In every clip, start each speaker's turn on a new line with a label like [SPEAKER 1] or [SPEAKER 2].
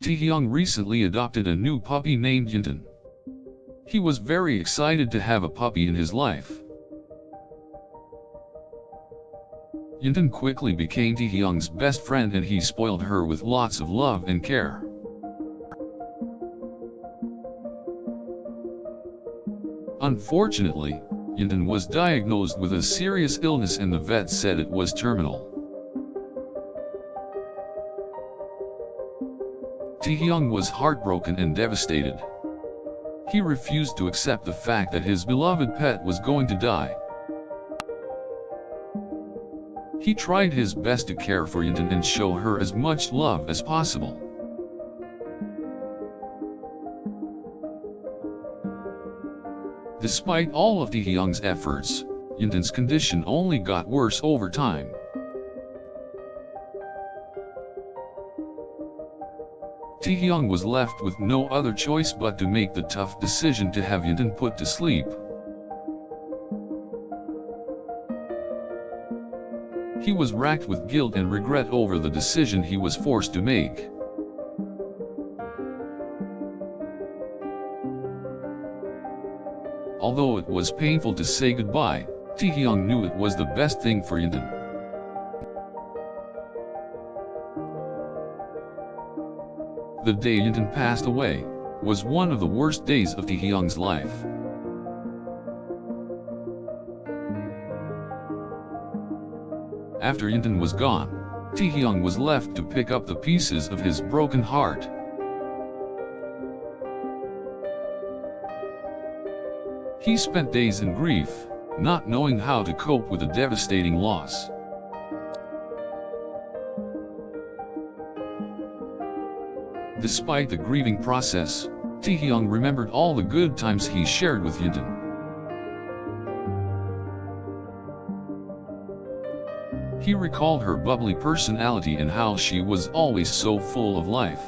[SPEAKER 1] Taehyung recently adopted a new puppy named Yeontan. He was very excited to have a puppy in his life. Yeontan quickly became Taehyung's best friend and he spoiled her with lots of love and care. Unfortunately, Yeontan was diagnosed with a serious illness and the vet said it was terminal. Taehyung was heartbroken and devastated. He refused to accept the fact that his beloved pet was going to die. He tried his best to care for Yeontan and show her as much love as possible. Despite all of Taehyung's efforts, Yeontan's condition only got worse over time. Taehyung was left with no other choice but to make the tough decision to have Yeontan put to sleep. He was racked with guilt and regret over the decision he was forced to make. Although it was painful to say goodbye, Taehyung knew it was the best thing for Yeontan. The day Yeontan passed away was one of the worst days of Taehyung's life. After Yeontan was gone, Taehyung was left to pick up the pieces of his broken heart. He spent days in grief, not knowing how to cope with the devastating loss. Despite the grieving process, Taehyung remembered all the good times he shared with Yeontan. He recalled her bubbly personality and how she was always so full of life.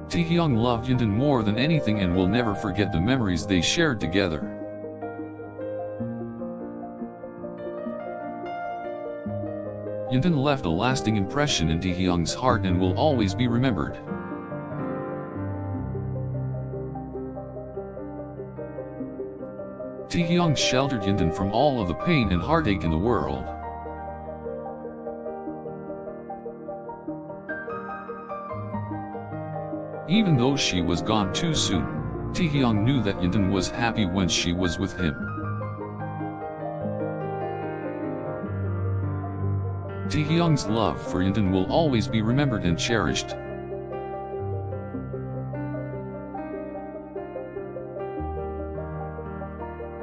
[SPEAKER 1] Taehyung loved Yeontan more than anything and will never forget the memories they shared together. Yeontan left a lasting impression in Taehyung's heart and will always be remembered. Taehyung sheltered Yeontan from all of the pain and heartache in the world. Even though she was gone too soon, Taehyung knew that Yeontan was happy when she was with him. Taehyung's love for Yeontan will always be remembered and cherished.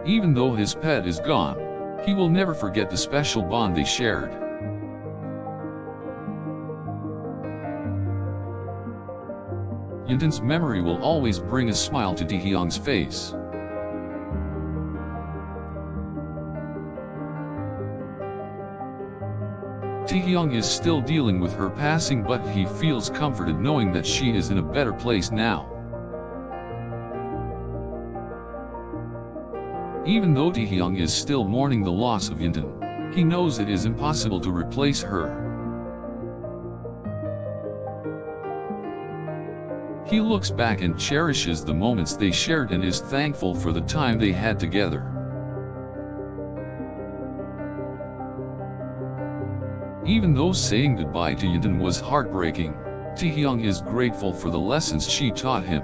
[SPEAKER 1] Even though his pet is gone, he will never forget the special bond they shared. Yeontan's memory will always bring a smile to Taehyung's face. Taehyung is still dealing with her passing, but he feels comforted knowing that she is in a better place now. Even though Taehyung is still mourning the loss of Yeontan, he knows it is impossible to replace her. He looks back and cherishes the moments they shared and is thankful for the time they had together. Even though saying goodbye to Yeontan was heartbreaking, Taehyung is grateful for the lessons she taught him.